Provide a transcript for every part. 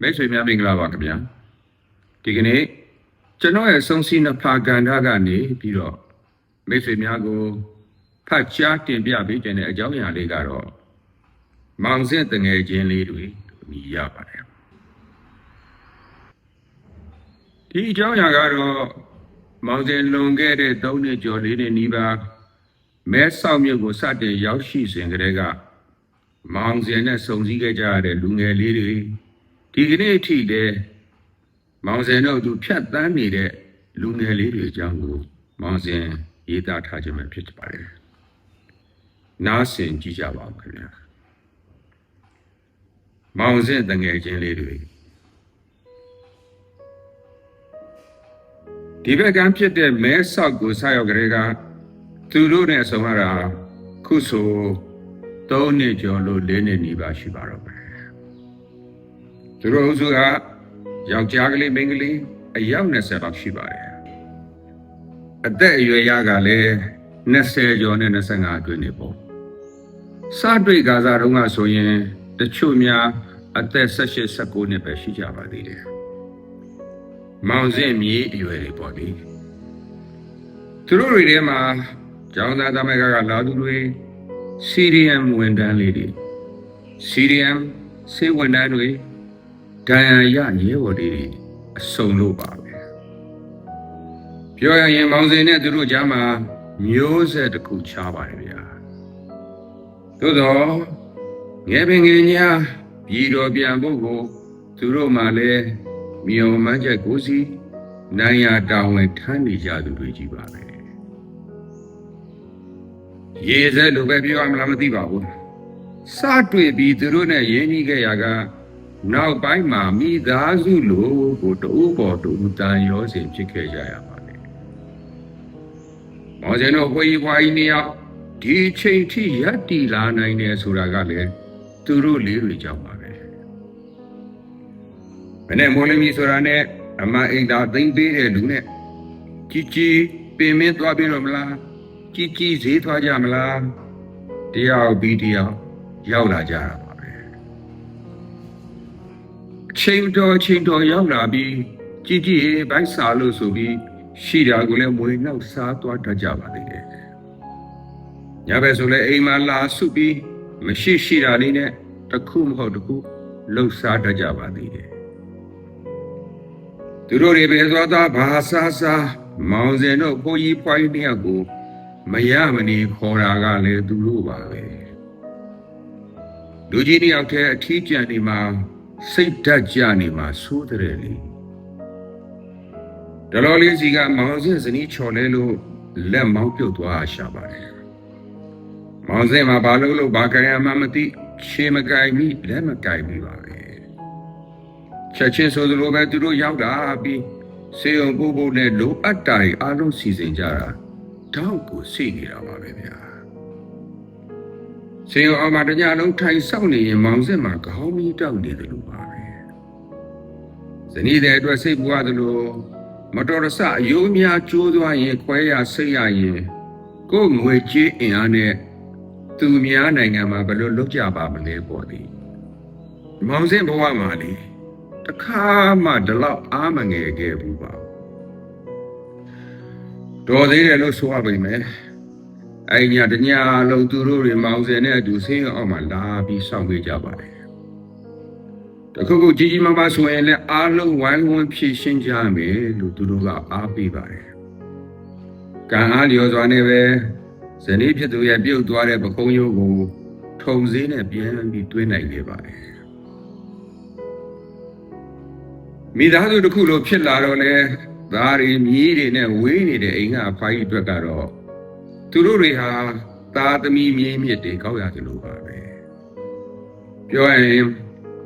မိတ်ဆွေများမင်္ဂလာပါခင်ဗျာဒီကနေ့ကျွန်တော်ရဲ့ဆုံးစီနဖာကန္ဓာကနေပြီးတော့မိတ်ဆွေများကိုဖတ်ကြားတင်ပြပေးတဲ့အကြောင်းအရာလေးကတော့မောင်စင့်တငယ်ချင်းလေးတွေမြည်ရပါတယ်ဒီအကြောင်းအရာကတော့မောင်စင့်လွန်ခဲ့တဲ့3နှစ်ကျော်4နှစ်နီးပါးမဲဆောက်မြို့ကိုစတင်ရောက်ရှိစဉ်ကတည်းကမောင်စင့်နဲ့စုံစည်းခဲ့ကြရတဲ့လူငယ်လေးတွေဒီကနေ့အထိလည်းမောင်စင်တို့သူဖြတ်တန်းနေတဲ့လူငယ်လေးတွေအကြောင်းကိုမောင်စင်ရေးသားထားခြင်းပဲဖြစ်ပါတယ်။နားဆင်ကြည့်ကြပါဦးခင်ဗျာ။မောင်စင်တငယ်ချင်းလေးတွေဒီဘက်ကမ်းဖြစ်တဲ့မဲဆောက်ကိုဆက်ရောက်ကြတဲ့ကသူတို့နဲ့ဆုံရတာခုဆို3နှစ်ကျော်လို့4နှစ်နီးပါးရှိပါတော့မယ်။သူတို့အစုကယောက်ျားကလေးမိန်းကလေးအယောက်20လောက်ရှိပါတယ်အသက်အရွယ်ရကလည်း20ကျော်နဲ့25အတွင်းနေပေါ့စတွေ့ကစားတုန်းကဆိုရင်တချို့များအသက်18 19နှစ်ပဲရှိကြပါသေးတယ်မောင်စင့်မြေအရွယ်တွေပေါ့လေသူတို့တွေထဲမှာကျောင်းသားသမဂ္ဂကလာသူတွေစီရီယမ်ဝန်ထမ်းလေးတွေစီရီယမ်စေဝန်ထမ်းတွေဒဏ်ရာရရဲဘော်တွေအစုံလို့ပါပဲပြောရရင်မောင်စင်နဲ့သူတို့ကြားမှာမျိုးဆက်တစ်ခုခြားပါတယ်ဗျာသို့တော့ငယ်ပင်ငယ်ညာပြည်တော်ပြန်ဖို့ကိုသူတို့မှလည်းမြေုံမှန်းချက်ကိုစီနိုင်ရတာဝန်ထမ်းနေကြသူတွေကြီးပါပဲရေစက်လိုပဲပြောရမလားမသိပါဘူးစတွေ့ပြီးသူတို့နဲ့ရင်းနှီးခဲ့ရကနောက်ပိုင်းမှာမိသားစုလိုကိုတူပေါ်တူတန်ရောစင်ဖြစ်ခဲ့ကြရပါတယ်။မောင်စင်တို့ကိုကြီးပွားကြီးနေရောက်ဒီချိန်ထိရပ်တည်လာနိုင်တယ်ဆိုတာကလည်းသူတို့လေးတွေကြောင့်ပါပဲ။မနေ့မိုးလင်းကြီးဆိုတာနဲ့အမအိမ်သာသိမ့်ပေးတဲ့လူနဲ့ကြီးပင်မင်းသွားပြီးတော့မလားကြီးဈေးသွားကြမလားတယောက်ပြီးတယောက်ရောက်လာကြတာချိန်တော်ရောက်လာပြီးကြီးဘိုက်စာလို့ဆိုပြီးရှိတာကိုလည်းမွေနှောက်စားသွားတတ်ကြပါသေးတယ်။ညဘက်ဆိုလည်းအိမ်မှာလာစုပြီးမရှိတာလေးနဲ့တစ်ခုမဟုတ်တစ်ခုလှုပ်ရှားတတ်ကြပါသေးတယ်။သူတို့တွေပဲသွားဘာစားမောင်စင်တို့ကိုကြီးပွားကြီးတယောက်ကိုမရမနေခေါ်တာကလည်းသူတို့ပါပဲ။လူကြီးတယောက်တည်းအထီးကျန်နေမှာစိတ်ဓာတ်ကြနေမှာဆိုးတဲ့လေတတော်လေးစီကမောင်စင်ဇနီးချော်လဲလို့လက်မောင်းပြုတ်သွားရှာပါတယ်မောင်စင်မှာဘာလို့ဘာကြရမှမသိရှေးမကြိုင်မိလက်မကြိုင်မိပါပဲချက်ချင်းဆိုသလိုပဲသူတို့ရောက်တာပြီးစေုံပို့နဲ့လိုအပ်တာတွေအားလုံးစီစဉ်ကြတာတောက်ကိုစိတ်နေတာပါပဲဗျာစေရောအမတညလုံးထိုင်ဆောက်နေရင်မောင်စင်မှာခေါင်းမီးတောက်နေတယ်လို့ပါပဲဇနီးတဲ့အတွက်စိတ်ပူရတယ်လို့မတော်တဆအယိုးများကျိုးသွားရင်ခွဲရစိတ်ရရင်ကိုယ်ငွေကြေးအင်အားနဲ့သူများနိုင်ငံမှာဘယ်လိုလုပ်ကြပါမလဲပေါ့ဒီမောင်စင်ဘဝမှာလေတခါမှဒီလောက်အားမငယ်ခဲ့ဘူးပါတော်သေးတယ်လို့ဆိုရပါမယ်အဲ့ညတညလုံးသူတို့တွေမောင်စင်နဲ့အတူဆင်းအောင်မှလာပြီးစောင့်ပေးကြပါတယ်တခုခုကြီးမားဆိုရင်လည်းအားလုံးဝိုင်းဝန်းဖြည့်ရှင်းကြမယ်လို့သူတို့ကအားပေးပါတယ်ကံအားလျော်စွာနဲ့ပဲဇနီးဖြစ်သူရဲ့ပြုတ်သွားတဲ့ပကုံးရိုးကိုထုံစည်းနဲ့ပြန်ပြီးတွင်းနိုင်ခဲ့ပါတယ်မိသားစုတစ်ခုလိုဖြစ်လာတော့လေသားတွေမြည်တွေနဲ့ဝေးနေတဲ့အိမ်ကအဖိုးကြီးအတွက်ကတော့သူတို့တွေဟာသားသမီးမြေးမြစ်တွေကောက်ရတယ်လို့ပါပဲပြောရင်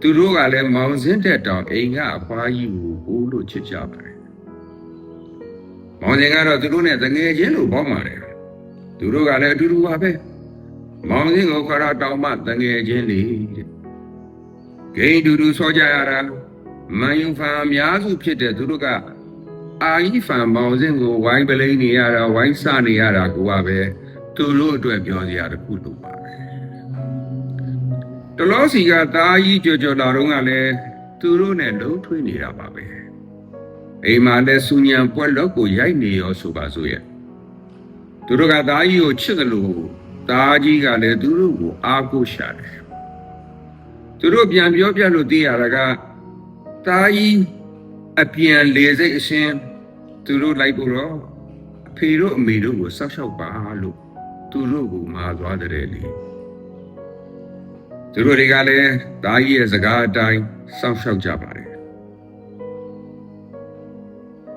သူတို့ကလည်းမောင်စင်းတဲ့တောင်အိမ်ကအဖွားကြီးကိုဟိုးလို့ချစ်ကြပါတယ်မောင်စင်ကတော့သူတို့နဲ့တငယ်ချင်းလို့ပေါင်းပါတယ်သူတို့ကလည်းအတူတူပါပဲမောင်စင်ကိုခေါ်တော့တောင်မှတငယ်ချင်းလေဂိမ်းတူတူဆောကြရတာမန်ယူဖန်အများစုဖြစ်တဲ့သူတို့ကအာကြီးဖန်မောင်စင်ကိုဝိုင်းပလိန်နေရတာဝိုင်းစနေရတာကိုကပဲသူတို့အတွက်ပြောစရာတစ်ခုလို့ပါပဲတလောစီကသားကြီးကြော်လာတော့ကလည်း သူတို့နဲ့လုံးထွေးနေတာပါပဲအိမ်မှာလည်းစူညံပွဲလောက်ကိုရိုက်နေရောဆိုပါစို့ရဲ့သူတို့ကသားကြီးကိုချစ်တယ်လို့သားကြီးကလည်းသူတို့ကိုအားကိုးရှာတယ်သူတို့ပြန်ပြောပြလို့သိရတာကသားကြီးအပြန်လေစိတ်အရှင်သူတို့လိုက်ဖို့တော့အဖေတို့အမေတို့ကိုစောက်ရှောက်ပါလို့သူတို့ကိုမှာသွားတဲ့လေသူတို့တွေကလည်းသားကြီးရဲ့စကားအတိုင်းစောက်ရှောက်ကြပါတယ်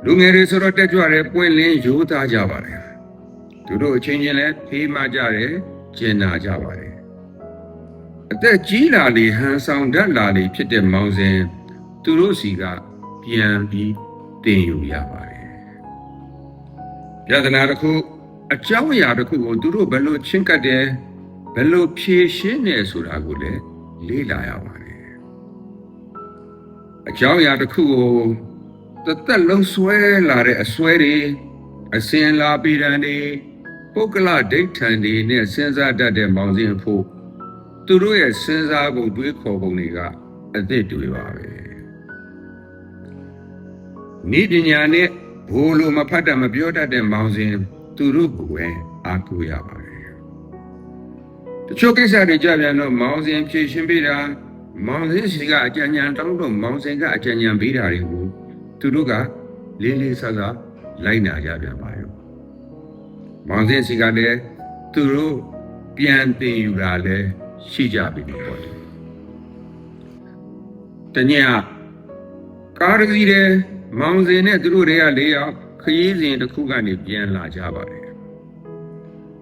လူငယ်တွေဆိုတော့တက်ကြွတယ်ပွင့်လင်းရိုးသားကြပါတယ်သူတို့အချင်းချင်းလည်းဖေးမကြတယ်ကျင်နာကြပါတယ်အသက်ကြီးလာလေဟန်ဆောင်တတ်လာလေဖြစ်တဲ့မောင်စဉ်သူတို့စီကပြန်ပြီးတင်ယူရပါတယ်ပြဿနာတစ်ခုအကြောင်းအရာတစ်ခုကိုသူတို့ဘယ်လိုချင်းကပ်တယ်ဘယ်လိုဖြေရှင်းတယ်ဆိုတာကိုလည်းလေ့လာရပါတယ်အကြောင်းအရာတစ်ခုကိုသက်လုံးဆွဲလာတဲ့အစွဲတွေအစင်လာပြည်တန်တွေပုဂ္ဂလဒိဋ္ဌံတွေနဲ့စဉ်းစားတတ်တဲ့မောင်စဉ်ဖို့သူတို့ရဲ့စဉ်းစားပုံတွေးခေါ်ပုံတွေကအသစ်တွေပါပဲဤပညာနဲ့ဘိုးလိုမဖတ်တတ်မပြောတတ်တဲ့မောင်စဉ်သူတို့ကိုပဲအားကိုးရပါတယ်တချို့ကိစ္စတွေကြပြန်တော့မောင်စဉ်ဖြေရှင်းပေးတာမောင်စဉ်စီကအကြံဉာဏ်တောင်းတော့မောင်စဉ်ကအကြံဉာဏ်ပေးတာတွေကိုသူတို့ကလေးလေးဆဆလိုက်နာကြပြန်ပါရောမောင်စဉ်စီကလည်းသူတို့ပြန်တင်ယူတာလည်းရှိကြပြီပေါ့လေတညကားတစ်စီးတဲ့မောင်စဉ်နဲ့သူတို့တွေက၄ယောက်ခရီးစဉ်တစ်ခုကနေပြန်လာကြပါတယ်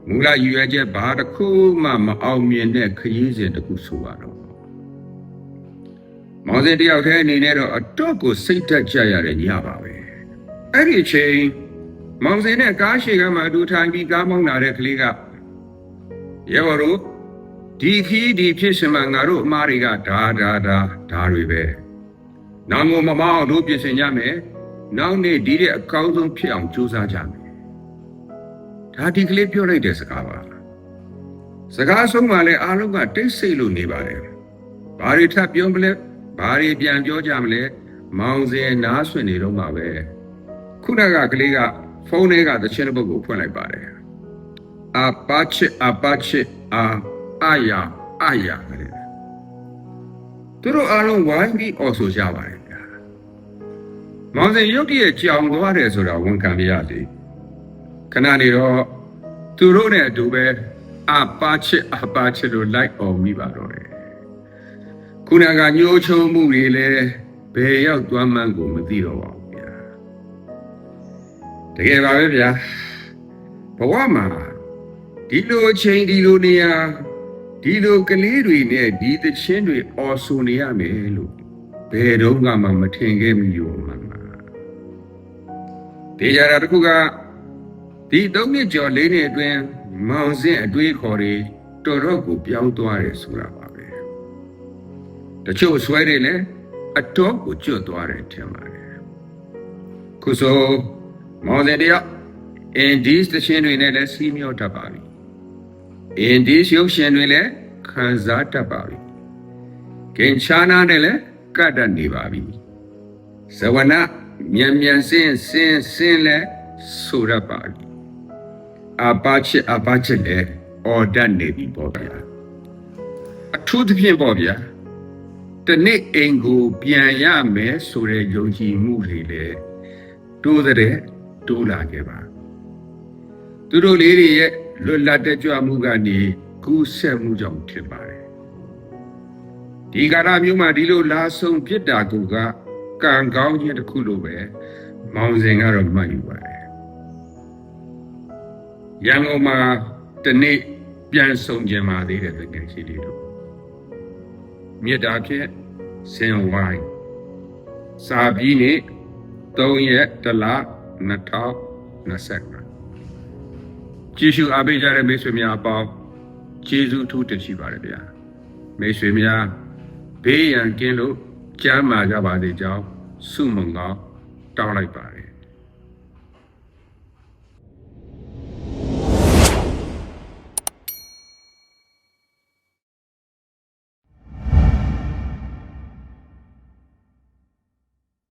မူလရည်ရွယ်ချက်ဘာတစ်ခုမှမအောင်မြင်တဲ့ခရီးစဉ်တစ်ခုဆိုပါတော့မောင်စဉ်တယောက်တည်းအနေနဲ့တော့အတော့ကိုစိတ်တက်ကြရတဲ့ညပါပဲအဲ့ဒီအချိန်မောင်စဉ်နဲ့ကားရှိကမှအတူထိုင်ပြီးကားမောင်းလာတဲ့ကလေးကရေဘော်တို့ဒီခီးဒီဖြစ်ရှင်မှာငါတို့အမားတွေကဒါတွေပဲနောင်ကိုမမအောင်တို့ပြင်ဆင်ကြမယ်နောက်နေ့ဒီတဲ့အကောင်းဆုံးဖြစ်အောင်ကြိုးစားကြမယ်ဒါဒီကလေးပြောလိုက်တဲ့စကားပါစကားဆုံးမှလည်းအားလုံးကတိတ်ဆိတ်လို့နေပါတယ်ဘာတွေထပ်ပြောမလဲဘာတွေပြန်ပြောကြမလဲမောင်စဉ်နားဆွနေတော့မှပဲခုနကကလေးကဖုန်းထဲကသချင်းတစ်ပုဒ်ကိုဖွင့်လိုက်ပါတယ်အပါချစ်အာယာတဲ့သူတို့အားလုံးဝိုင်းပြီးအော်ဆိုကြပါတယ်ဗျာမောင်စဉ်ရုတ်တရက်ကြောင်သွားတယ်ဆိုတာဝန်ခံပြရစီခဏနေတော့သူတို့နဲ့အတူပဲအပါချစ်လို့လိုက်အော်မိပါတော့တယ်ခုနကညှိုးချုံမှုတွေလည်းဘယ်ရောက်သွားမှန်းကိုမသိတော့ပါဘူးဗျာတကယ်ပါပဲဗျာဘဝမှာဒီလိုအချိန်ဒီလိုနေရာဒီလိုကလေးတွေနဲ့ဒီသချင်းတွေအော်ဆိုနေရမယ်လို့ဘယ်တော့မှမထင်ခဲ့မိရောမှန်ပါတေချာတာတစ်ခုကဒီ3နှစ်ကျော်4နှစ်အတွင်းမောင်စဉ်အတွေးခေါ်တွေတော်တော်ကိုပြောင်းသွားတယ်ဆိုတာပါပဲတချို့ဆွဲတွေလည်းအတော့ကိုကျွတ်သွားတယ်ထင်ပါတယ်ခုဆိုမောင်စဉ်တယောက်အင်ဒီသချင်းတွေနဲ့လည်းစီးမြောတတ်ပါပြီအင်ဒီရုပ်ရှင်တွေလည်းခံစားတတ်ပါပြီကင်ချာနာနဲ့လည်းကတ်တတ်နေပါပြီဇဝနမြန်စင်းလည်းဆိုရပါပြီအပါချစ်လည်းအော်တတ်နေပြီပေါ့ဗျာအထူးသဖြင့်ပေါ့ဗျာတနေ့အိမ်ကိုပြန်ရမယ်ဆိုတဲ့ယုံကြည်မှုတွေလည်းတိုးလာခဲ့ပါသူတို့လေးတွေရဲ့လွတ်လပ်တဲ့ကြွမှုကနေကူးဆက်မှုကြောင့်ဖြစ်ပါတယ်ဒီကာလမျိုးမှာဒီလိုလာဆုံးဖြစ်တာကကံကောင်းခြင်းတစ်ခုလိုပဲမောင်စဉ်ကတော့မှတ်ယူပါတယ်ရန်ကုန်မှာတနေ့ပြန်ဆုံကြမှာသေးတယ်တကယ်ရှိလေးတို့မြေတာဖြစ်စင်ဝိုင်းစာပြီးနေ့3ရက်တလ2025ကျေးဇူးအားပေးကြတဲ့မိတ်ဆွေများအပေါင်းကျေးဇူးထူးတင်ရှိပါတယ်ဗျာမိတ်ဆွေများဘေးရန်ကင်းလို့ကျမ်းမာကြပါစေကြောင်းဆုမွန်ကောင်းတောင်းလိုက်ပါတယ်